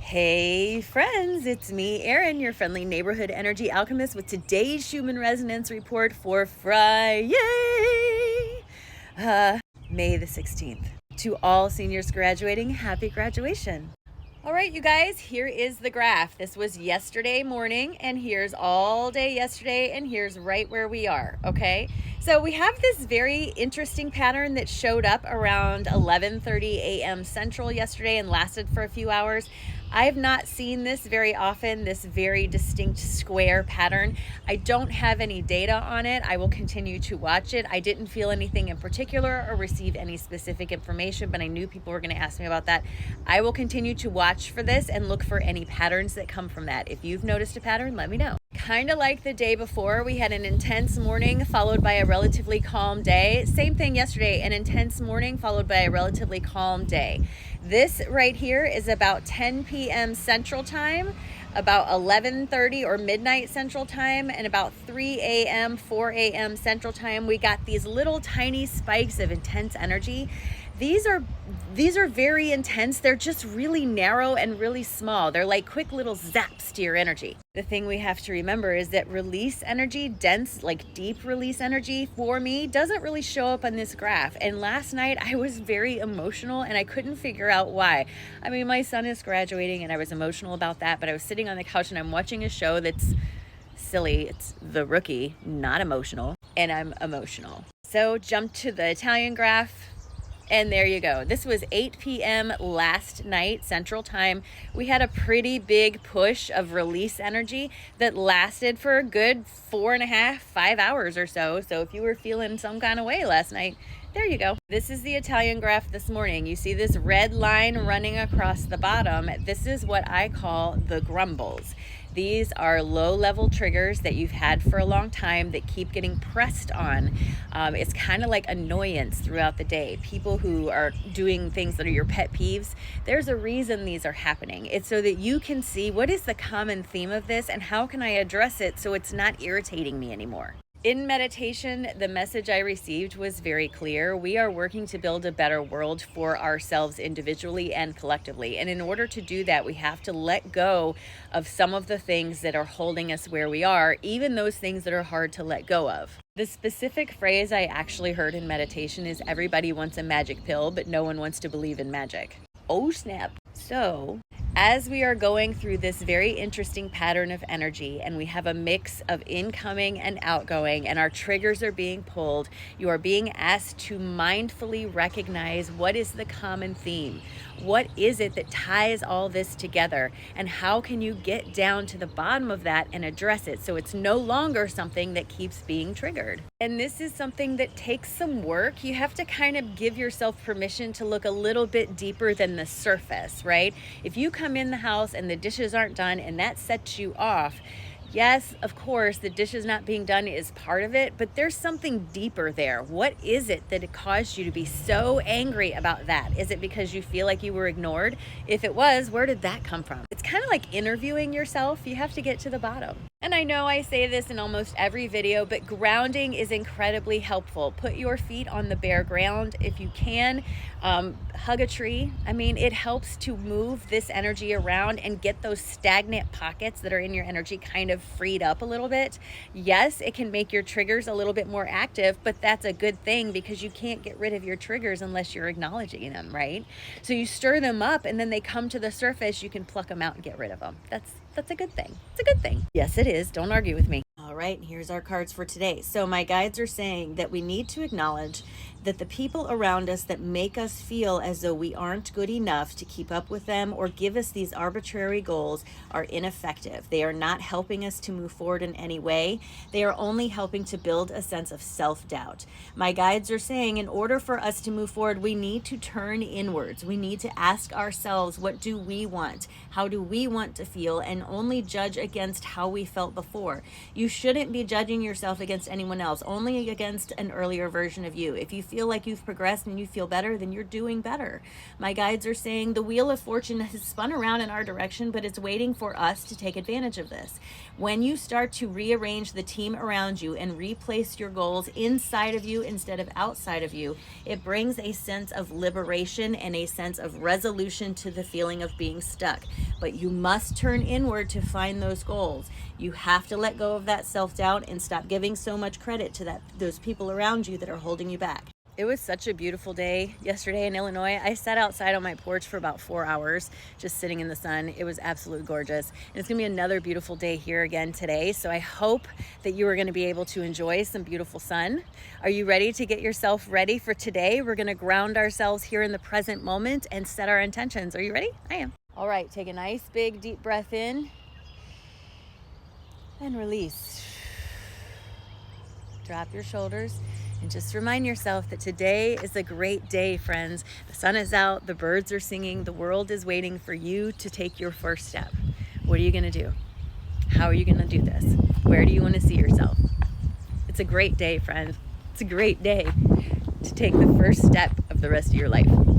Hey friends, it's me, Erin, your friendly neighborhood energy alchemist with today's Schumann resonance report for Friday, May the 16th. To all seniors graduating, happy graduation. All right, you guys, here is the graph. This was yesterday morning, and here's all day yesterday, and here's right where we are, okay? So we have this very interesting pattern that showed up around 11:30 a.m. Central yesterday and lasted for a few hours. I have not seen this very often, this very distinct square pattern. I don't have any data on it. I will continue to watch it. I didn't feel anything in particular or receive any specific information, but I knew people were going to ask me about that. I will continue to watch for this and look for any patterns that come from that. If you've noticed a pattern, let me know. Kind of like the day before, we had an intense morning followed by a relatively calm day. Same thing yesterday, an intense morning followed by a relatively calm day. This right here is about 10 p.m. Central Time, about 11:30 or midnight Central Time, and about 3 a.m., 4 a.m. Central Time. We got these little tiny spikes of intense energy. These are very intense. They're just really narrow and really small. They're like quick little zaps to your energy. The thing we have to remember is that release energy, dense, like deep release energy for me doesn't really show up on this graph. And last night I was very emotional and I couldn't figure out why. I mean, my son is graduating and I was emotional about that, but I was sitting on the couch and I'm watching a show that's silly. It's The Rookie, not emotional, and I'm emotional. So jump to the Italian graph. And there you go. This was 8 p.m. last night, Central Time. We had a pretty big push of release energy that lasted for a good 4.5, 5 hours or so. So if you were feeling some kind of way last night, there you go. This is the Italian graph this morning. You see this red line running across the bottom. This is what I call the grumbles. These are low-level triggers that you've had for a long time that keep getting pressed on. It's kind of like annoyance throughout the day. People who are doing things that are your pet peeves, there's a reason these are happening. It's so that you can see what is the common theme of this and how can I address it so it's not irritating me anymore. In meditation, the message I received was very clear. We are working to build a better world for ourselves individually and collectively. And in order to do that, we have to let go of some of the things that are holding us where we are, even those things that are hard to let go of. The specific phrase I actually heard in meditation is everybody wants a magic pill, but no one wants to believe in magic. Oh, snap. So, as we are going through this very interesting pattern of energy and we have a mix of incoming and outgoing and our triggers are being pulled, you are being asked to mindfully recognize what is the common theme. What is it that ties all this together? And how can you get down to the bottom of that and address it so it's no longer something that keeps being triggered? And this is something that takes some work. You have to kind of give yourself permission to look a little bit deeper than the surface, right? If you come in the house and the dishes aren't done and that sets you off, yes, of course, the dishes not being done is part of it, but there's something deeper there. What is it that it caused you to be so angry about that? Is it because you feel like you were ignored? If it was, where did that come from? It's kind of like interviewing yourself. You have to get to the bottom. And I know I say this in almost every video, but grounding is incredibly helpful. Put your feet on the bare ground if you can. Hug a tree. I mean, it helps to move this energy around and get those stagnant pockets that are in your energy kind of freed up a little bit. Yes, it can make your triggers a little bit more active, but that's a good thing because you can't get rid of your triggers unless you're acknowledging them, right? So you stir them up and then they come to the surface, you can pluck them out and get rid of them. That's a good thing. It's a good thing. Yes, it is. Don't argue with me. All right, here's our cards for today. So my guides are saying that we need to acknowledge that the people around us that make us feel as though we aren't good enough to keep up with them or give us these arbitrary goals are ineffective. They are not helping us to move forward in any way. They are only helping to build a sense of self-doubt. My guides are saying in order for us to move forward, we need to turn inwards. We need to ask ourselves, what do we want? How do we want to feel? And only judge against how we felt before. You shouldn't be judging yourself against anyone else, only against an earlier version of you. If you feel like you've progressed and you feel better, then you're doing better. My guides are saying the wheel of fortune has spun around in our direction, but it's waiting for us to take advantage of this. When you start to rearrange the team around you and replace your goals inside of you instead of outside of you, it brings a sense of liberation and a sense of resolution to the feeling of being stuck. But you must turn inward to find those goals. You have to let go of that self-doubt and stop giving so much credit to those people around you that are holding you back. It was such a beautiful day yesterday in Illinois. I sat outside on my porch for about 4 hours, just sitting in the sun. It was absolutely gorgeous. And it's gonna be another beautiful day here again today. So I hope that you are gonna be able to enjoy some beautiful sun. Are you ready to get yourself ready for today? We're gonna ground ourselves here in the present moment and set our intentions. Are you ready? I am. All right, take a nice big deep breath in and release. Drop your shoulders. And just remind yourself that today is a great day, friends. The sun is out, the birds are singing, the world is waiting for you to take your first step. What are you gonna do? How are you gonna do this? Where do you wanna see yourself? It's a great day, friends. It's a great day to take the first step of the rest of your life.